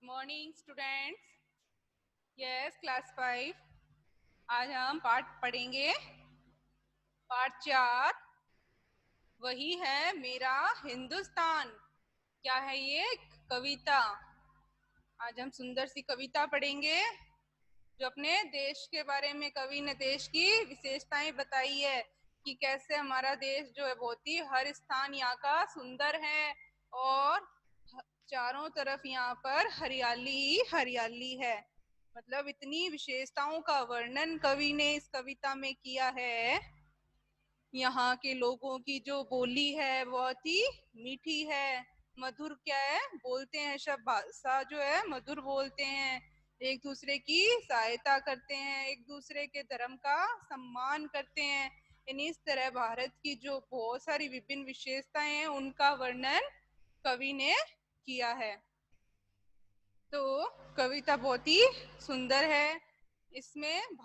Morning students. Yes, class 5। आज हम पाठ पढ़ेंगे। पाठ 4 वही है मेरा हिंदुस्तान। क्या है ये? कविता। आज हम सुंदर सी कविता पढ़ेंगे जो अपने देश के बारे में कवि ने देश की विशेषताएं बताई है कि कैसे हमारा देश जो है बहुत ही हर स्थान यहाँ का सुंदर है और चारों तरफ यहाँ पर हरियाली ही हरियाली है। मतलब इतनी विशेषताओं का वर्णन कवि ने इस कविता में किया है। यहाँ के लोगों की जो बोली है बहुत ही मीठी है, मधुर क्या है बोलते हैं, शब्द भाषा जो है मधुर बोलते हैं, एक दूसरे की सहायता करते हैं, एक दूसरे के धर्म का सम्मान करते हैं। इस तरह भारत की जो बहुत सारी विभिन्न विशेषताएं हैं उनका वर्णन कवि ने किया है। तो कविता बहुत ही सुंदर है। इसमें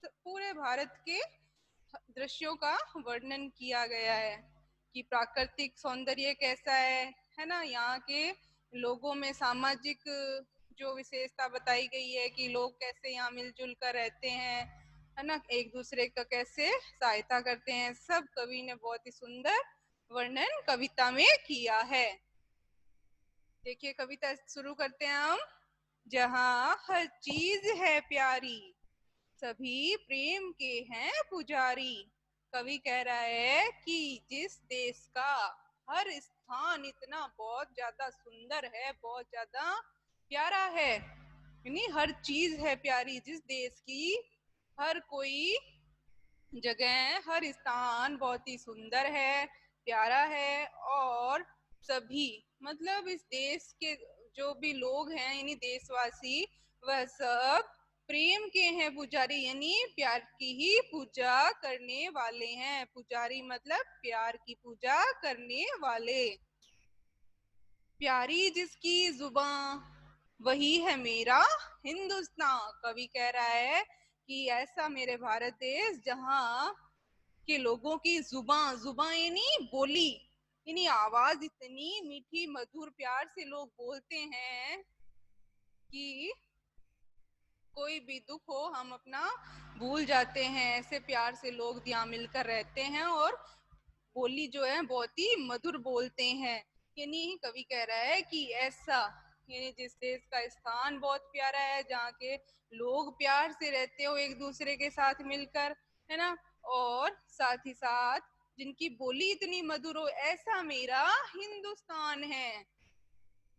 पूरे भारत के दृश्यों का वर्णन किया गया है कि प्राकृतिक सौंदर्य कैसा है ना। यहाँ के लोगों में सामाजिक जो विशेषता बताई गई है कि लोग कैसे यहाँ मिलजुल कर रहते हैं, है ना, एक दूसरे का कैसे सहायता करते हैं, सब कवि ने बहुत ही सुंदर वर्णन कविता में किया है। देखिए कविता शुरू करते हैं हम। जहाँ हर चीज है प्यारी, सभी प्रेम के हैं पुजारी। कवि कह रहा है कि जिस देश का हर स्थान इतना बहुत ज्यादा सुंदर है, बहुत ज्यादा प्यारा है, यानी हर चीज है प्यारी, जिस देश की हर कोई जगह, हर स्थान बहुत ही सुंदर है, प्यारा है, और सभी मतलब इस देश के जो भी लोग हैं यानी देशवासी, वह सब प्रेम के हैं पुजारी, यानी प्यार की ही पूजा करने वाले हैं। पुजारी मतलब प्यार की पूजा करने वाले। प्यारी जिसकी जुबान, वही है मेरा हिंदुस्तान। कवि कह रहा है कि ऐसा मेरे भारत देश जहाँ के लोगों की जुबान यानी बोली, यानी आवाज इतनी मीठी मधुर प्यार से लोग बोलते हैं कि कोई भी दुख हो हम अपना भूल जाते हैं। ऐसे प्यार से लोग यहाँ मिलकर रहते हैं और बोली जो है बहुत ही मधुर बोलते हैं। यानी कवि कह रहा है कि ऐसा, यानी जिस देश का स्थान बहुत प्यारा है, जहाँ के लोग प्यार से रहते हो एक दूसरे के साथ मिलकर, है ना, और साथ ही साथ जिनकी बोली इतनी मधुर हो, ऐसा मेरा हिंदुस्तान है।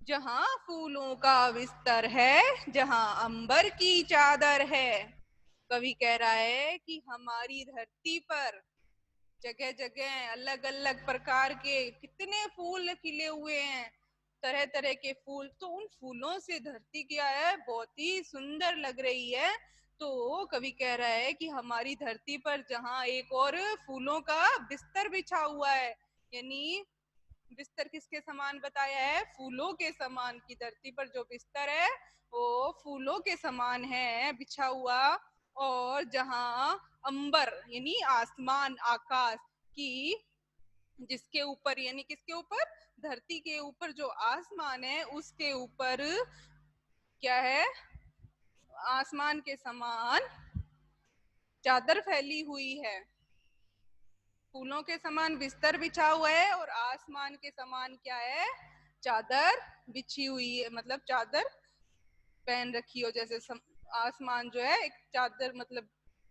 जहाँ फूलों का बिस्तर है, जहाँ अंबर की चादर है। कवि कह रहा है कि हमारी धरती पर जगह जगह अलग अलग प्रकार के कितने फूल खिले हुए हैं, तरह तरह के फूल। तो उन फूलों से धरती क्या है बहुत ही सुंदर लग रही है। तो कवि कह रहा है कि हमारी धरती पर जहाँ एक और फूलों का बिस्तर बिछा हुआ है, यानी बिस्तर किसके समान बताया है? फूलों के समान। की धरती पर जो बिस्तर है वो फूलों के समान है बिछा हुआ। और जहाँ अंबर यानी आसमान, आकाश की, जिसके ऊपर यानी किसके ऊपर? धरती के ऊपर जो आसमान है उसके ऊपर क्या है? आसमान के समान चादर फैली हुई है। फूलों के समान बिस्तर बिछा हुआ है और आसमान के समान क्या है? चादर बिछी हुई है, मतलब चादर पहन रखी हो जैसे आसमान जो है एक चादर, मतलब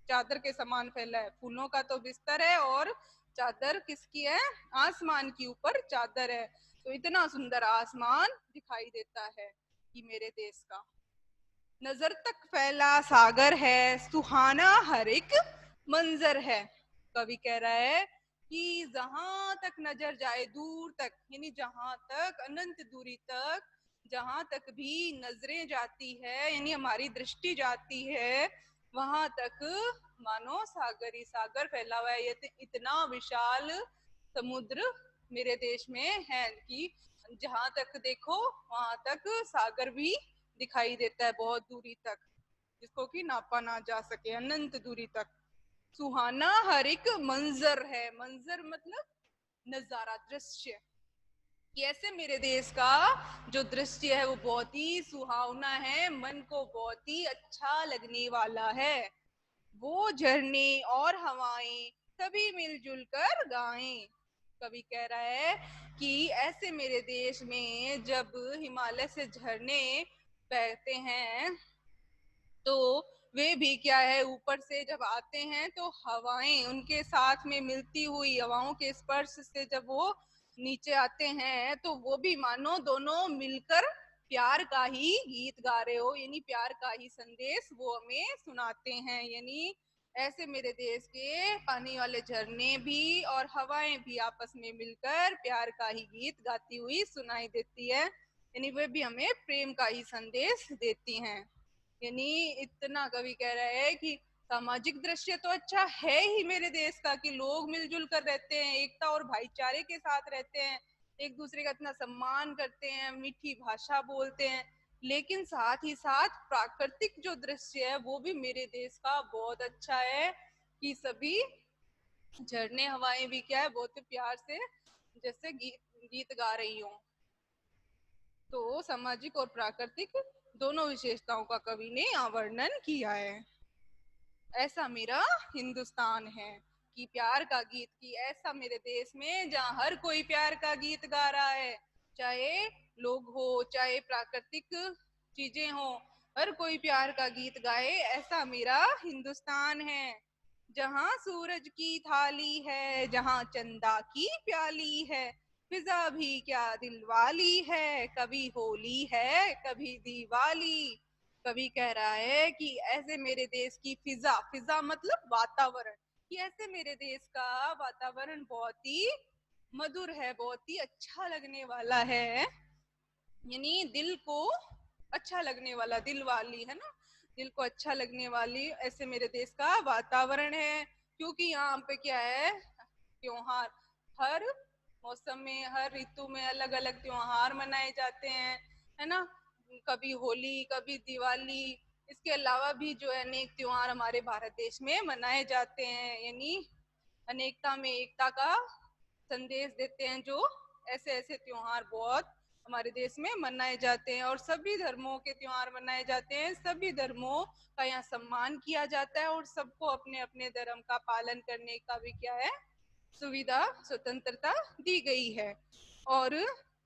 चादर के समान फैला है। फूलों का तो बिस्तर है और चादर किसकी है? आसमान की ऊपर चादर है। तो इतना सुंदर आसमान दिखाई देता है कि मेरे देश का। नजर तक फैला सागर है, सुहाना हर एक मंजर है। कवि कह रहा है कि जहां तक नजर जाए, दूर तक, यानी जहां तक अनंत दूरी तक, जहां तक भी नजरें जाती है यानी हमारी दृष्टि जाती है, वहां तक मानो सागर ही सागर फैला हुआ है। ये इतना विशाल समुद्र मेरे देश में है कि जहां तक देखो वहां तक सागर भी दिखाई देता है, बहुत दूरी तक, जिसको कि नापा ना जा सके, अनंत दूरी तक। सुहाना हर एक मंजर है, मंजर मतलब नजारा, दृश्य। कि ऐसे मेरे देश का जो दृश्य है वो बहुत ही सुहावना है, मन को बहुत ही अच्छा लगने वाला है। वो झरने और हवाएं सभी मिलजुल कर गाएं। कवि कह रहा है कि ऐसे मेरे देश में जब हिमालय से झरने बहते हैं तो वे भी क्या है, ऊपर से जब आते हैं तो हवाएं उनके साथ में मिलती हुई हवाओं के स्पर्श से जब वो नीचे आते हैं तो वो भी मानो दोनों मिलकर प्यार का ही गीत गा रहे हो, यानी प्यार का ही संदेश वो हमें सुनाते हैं। यानी ऐसे मेरे देश के पानी वाले झरने भी और हवाएं भी आपस में मिलकर प्यार का ही गीत गाती हुई सुनाई देती है, यानी वे भी हमें प्रेम का ही संदेश देती हैं। यानी इतना कवि कह रहा है कि सामाजिक दृश्य तो अच्छा है ही मेरे देश का, कि लोग मिलजुल कर रहते हैं, एकता और भाईचारे के साथ रहते हैं, एक दूसरे का इतना सम्मान करते हैं, मीठी भाषा बोलते हैं। लेकिन साथ ही साथ प्राकृतिक जो दृश्य है वो भी मेरे देश का बहुत अच्छा है, कि सभी झरने हवाएं भी क्या है बहुत प्यार से जैसे गीत गीत गा रही हूँ। तो सामाजिक और प्राकृतिक दोनों विशेषताओं का कवि ने यहाँ वर्णन किया है। ऐसा मेरा हिंदुस्तान है, कि प्यार का गीत, की ऐसा मेरे देश में जहाँ हर कोई प्यार का गीत गा रहा है, चाहे लोग हो चाहे प्राकृतिक चीजें हो, हर कोई प्यार का गीत गाए। ऐसा मेरा हिंदुस्तान है जहाँ सूरज की थाली है, जहाँ चंदा की प्याली है, फिजा भी क्या दिलवाली है, कभी होली है कभी दिवाली। कवि कह रहा है कि ऐसे मेरे देश की फिजा, फिजा मतलब वातावरण, कि ऐसे मेरे देश का वातावरण बहुत ही मधुर है, बहुत ही अच्छा लगने वाला है, यानी दिल को अच्छा लगने वाला, दिल वाली है ना, दिल को अच्छा लगने वाली ऐसे मेरे देश का वातावरण है। क्योंकि यहाँ पे क्या है, त्योहार हर मौसम में हर ऋतु में अलग अलग त्योहार मनाए जाते हैं, है ना। कभी होली कभी दिवाली, इसके अलावा भी जो है अनेक त्योहार हमारे भारत देश में मनाए जाते हैं, यानी अनेकता में एकता का संदेश देते हैं जो ऐसे ऐसे त्योहार बहुत हमारे देश में मनाए जाते हैं। और सभी धर्मों के त्योहार मनाए जाते हैं, सभी धर्मों का यहाँ सम्मान किया जाता है और सबको अपने अपने धर्म का पालन करने का भी क्या है, सुविधा स्वतंत्रता दी गई है। और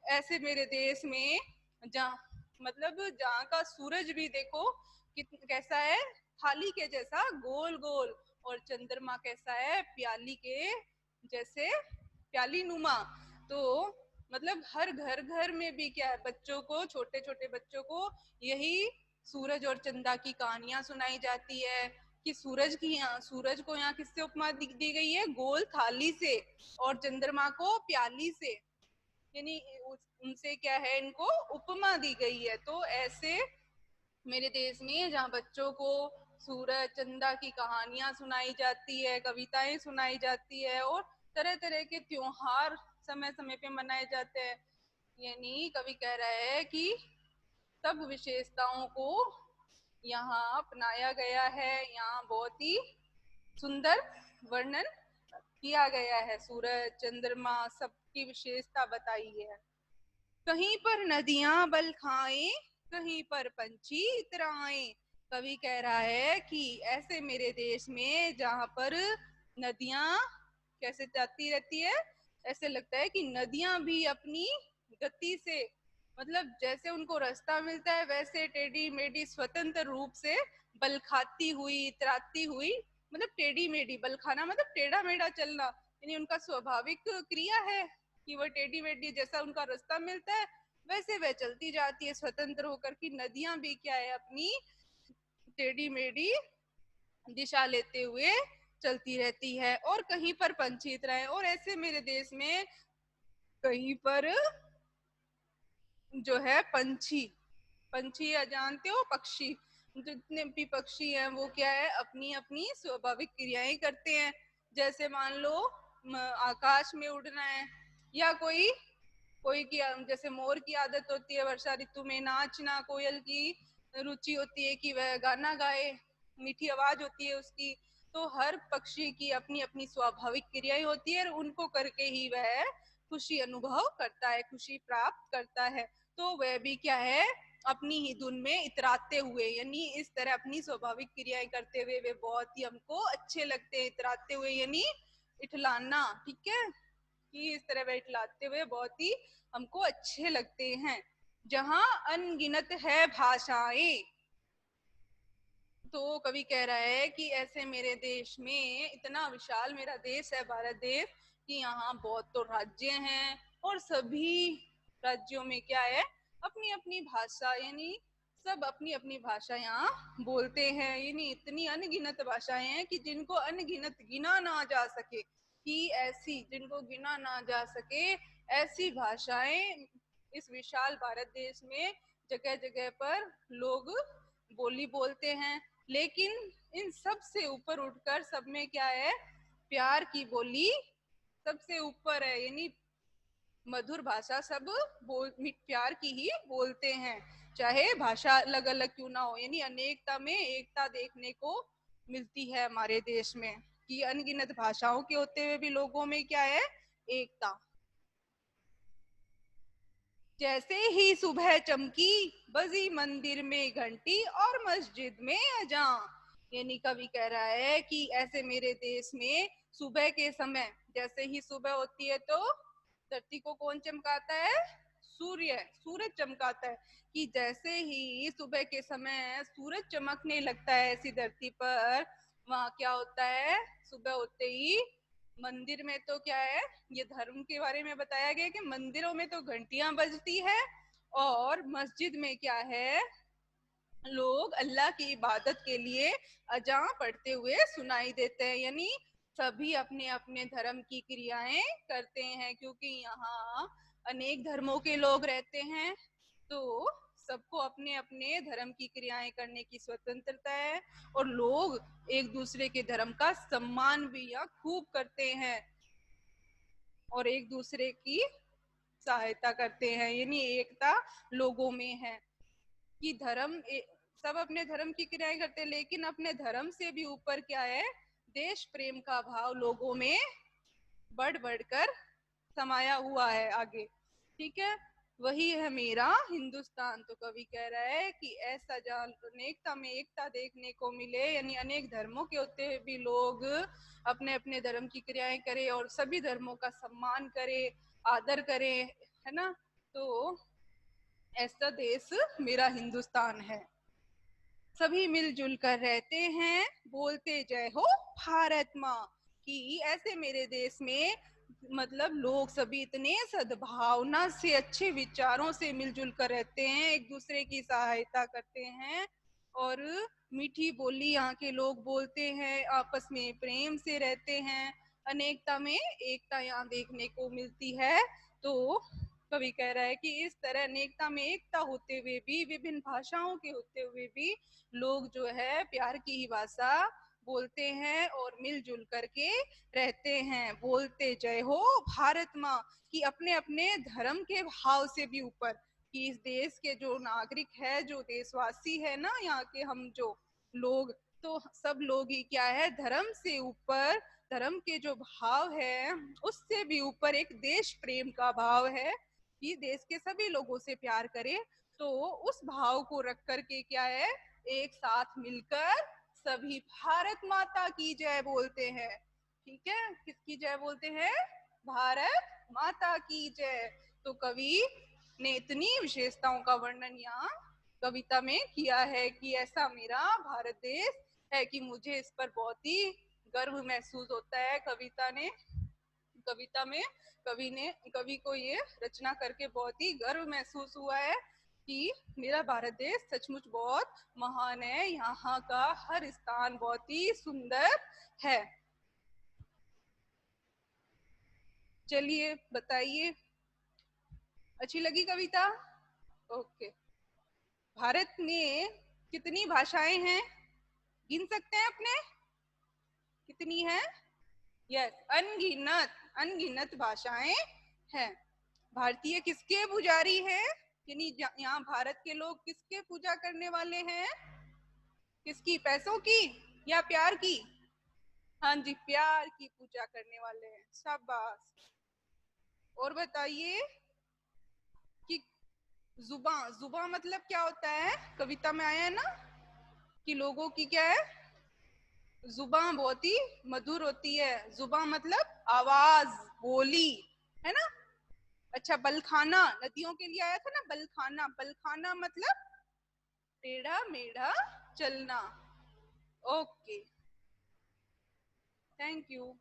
ऐसे मेरे देश में जहाँ मतलब जहाँ का सूरज भी देखो कैसा है, थाली के जैसा गोल गोल, और चंद्रमा कैसा है, प्याली के जैसे प्याली नुमा। तो मतलब हर घर घर में भी क्या है, बच्चों को, छोटे छोटे बच्चों को यही सूरज और चंदा की कहानियां सुनाई जाती है, कि सूरज की यहाँ, सूरज को यहाँ किससे उपमा दी गई है, गोल थाली से, और चंद्रमा को प्याली से, यानी उनसे क्या है, इनको उपमा दी गई है। तो ऐसे मेरे देश में जहाँ बच्चों को सूरज चंदा की कहानियां सुनाई जाती है, कविताएं सुनाई जाती है, और तरह तरह के त्योहार समय समय पे मनाए जाते हैं, यानी कवि कह रहा है कि सब विशेषताओं को यहाँ अपनाया गया है, यहाँ बहुत ही सुंदर वर्णन किया गया है, सूरज चंद्रमा सबकी विशेषता बताई है। कहीं पर नदियां बल खाएं, कहीं पर पंछी इतराएं। कवि कह रहा है कि ऐसे मेरे देश में जहाँ पर नदियां कैसे जाती रहती है, ऐसे लगता है कि नदियां भी अपनी गति से, मतलब जैसे उनको रास्ता मिलता है वैसे टेढ़ी मेढ़ी स्वतंत्र रूप से बल खाती हुई इतराती हुई, मतलब टेढ़ी मेढ़ी, बल खाना मतलब टेढ़ा मेढ़ा चलना, यानी उनका स्वाभाविक क्रिया है कि वह टेढ़ी मेढ़ी जैसा उनका रास्ता मिलता है वैसे वह चलती जाती है स्वतंत्र होकर। की नदियां भी क्या है, अपनी टेढ़ी मेढ़ी दिशा लेते हुए चलती रहती है। और कहीं पर पंछी इतराए, और ऐसे मेरे देश में कहीं पर जो है पंछी, पंछी जानते हो, पक्षी, जितने भी पक्षी हैं वो क्या है, अपनी अपनी स्वाभाविक क्रियाएं करते हैं। जैसे मान लो आकाश में उड़ना है, या कोई कोई की जैसे मोर की आदत होती है वर्षा ऋतु में नाचना, कोयल की रुचि होती है कि वह गाना गाए, मीठी आवाज होती है उसकी। तो हर पक्षी की अपनी अपनी स्वाभाविक क्रियाएं होती है और उनको करके ही वह खुशी अनुभव करता है, खुशी प्राप्त करता है, तो वह भी क्या है, अपनी ही धुन में इतराते हुए, यानी इस तरह अपनी स्वाभाविक क्रियाएं करते हुए वे बहुत ही हमको अच्छे लगते हैं। इतराते हुए यानी इठलाना, ठीक है, कि इस तरह वह इठलाते हुए बहुत ही हमको अच्छे लगते हैं। जहां अनगिनत है भाषाएं, तो कवि कह रहा है कि ऐसे मेरे देश में, इतना विशाल मेरा देश है भारत देश, कि यहाँ बहुत तो राज्य हैं और सभी राज्यों में क्या है, अपनी अपनी भाषा, यानी सब अपनी अपनी भाषा यहाँ बोलते हैं। यानी इतनी अनगिनत भाषाएं हैं कि जिनको अनगिनत गिना ना जा सके, कि ऐसी जिनको गिना ना जा सके ऐसी भाषाएं इस विशाल भारत देश में जगह जगह पर लोग बोली बोलते हैं। लेकिन इन सब से ऊपर उठकर सब में क्या है, प्यार की बोली सबसे ऊपर है। यानी मधुर भाषा सब प्यार की ही बोलते हैं, चाहे भाषा अलग अलग क्यों ना हो। यानी अनेकता में एकता देखने को मिलती है हमारे देश में, कि अनगिनत भाषाओं के होते हुए भी लोगों में क्या है, एकता। जैसे ही सुबह चमकी, बजी मंदिर में घंटी और मस्जिद में अजान। यानी कवि कह रहा है कि ऐसे मेरे देश में सुबह के समय, जैसे ही सुबह होती है तो धरती को कौन चमकाता है, सूर्य, सूरज चमकाता है। कि जैसे ही सुबह के समय सूरज चमकने लगता है ऐसी धरती पर, वहां क्या होता है, सुबह होते ही मंदिर में तो क्या है, ये धर्म के बारे में बताया गया कि मंदिरों में तो घंटियां बजती है, और मस्जिद में क्या है, लोग अल्लाह की इबादत के लिए अजान पढ़ते हुए सुनाई देते हैं। यानी सभी अपने अपने धर्म की क्रियाएं करते हैं, क्योंकि यहाँ अनेक धर्मों के लोग रहते हैं, तो सबको अपने अपने धर्म की क्रियाएं करने की स्वतंत्रता है। और लोग एक दूसरे के धर्म का सम्मान भी यहाँ खूब करते हैं और एक दूसरे की सहायता करते हैं। यानी एकता लोगों में है, कि सब अपने धर्म की क्रियाएं करते हैं, लेकिन अपने धर्म से भी ऊपर क्या है, देश प्रेम का भाव लोगों में बढ़ बढ़कर समाया हुआ है आगे, ठीक है। वही है मेरा हिंदुस्तान। तो कवि कह रहा है कि ऐसा जहाँ अनेकता में एकता देखने को मिले, यानी अनेक धर्मों के होते हुए भी लोग अपने अपने धर्म की क्रियाएं करें और सभी धर्मों का सम्मान करें, आदर करें, है ना। तो ऐसा देश मेरा हिंदुस्तान है। सभी मिलजुल कर रहते हैं, बोलते जय हो भारत माँ। कि ऐसे मेरे देश में मतलब लोग सभी इतने सद्भावना से, अच्छे विचारों से मिलजुल कर रहते हैं, एक दूसरे की सहायता करते हैं, और मीठी बोली यहाँ के लोग बोलते हैं, आपस में प्रेम से रहते हैं, अनेकता में एकता यहाँ देखने को मिलती है। तो कवि कह रहा है कि इस तरह अनेकता में एकता होते हुए भी, विभिन्न भाषाओं के होते हुए भी लोग जो है प्यार की ही भाषा बोलते हैं और मिलजुल करके रहते हैं। बोलते जय हो भारत माँ, कि अपने अपने धर्म के भाव से भी ऊपर, कि इस देश के जो नागरिक है, जो देशवासी है ना, यहाँ के हम जो लोग, तो सब लोग ही क्या है, धर्म से ऊपर, धर्म के जो भाव है उससे भी ऊपर एक देश प्रेम का भाव है, कि देश के सभी लोगों से प्यार करे। तो उस भाव को रख करके क्या है, एक साथ मिलकर सभी भारत माता की जय बोलते हैं। ठीक है, किसकी जय बोलते हैं, भारत माता की जय। तो कवि ने इतनी विशेषताओं का वर्णन यहाँ कविता में किया है, कि ऐसा मेरा भारत देश है कि मुझे इस पर बहुत ही गर्व महसूस होता है। कविता में कवि को ये रचना करके बहुत ही गर्व महसूस हुआ है, कि मेरा भारत देश सचमुच बहुत महान है, यहाँ का हर स्थान बहुत ही सुंदर है। चलिए बताइए, अच्छी लगी कविता? ओके। भारत में कितनी भाषाएं हैं, गिन सकते हैं अपने, कितनी है? यस, अनगिनत, अनगिनत भाषाएं हैं। भारतीय किसके पुजारी हैं, यानी यहाँ भारत के लोग किसके पूजा करने वाले हैं, किसकी, पैसों की या प्यार की? हाँ जी, प्यार की पूजा करने वाले हैं, शाबाश। और बताइए कि जुबान, जुबान मतलब क्या होता है? कविता में आया है ना कि लोगों की क्या है, जुबान बहुत ही मधुर होती है। जुबान मतलब आवाज, बोली, है ना। अच्छा, बलखाना नदियों के लिए आया था ना, बलखाना, बलखाना मतलब टेढ़ा मेढ़ा चलना। Okay, thank you.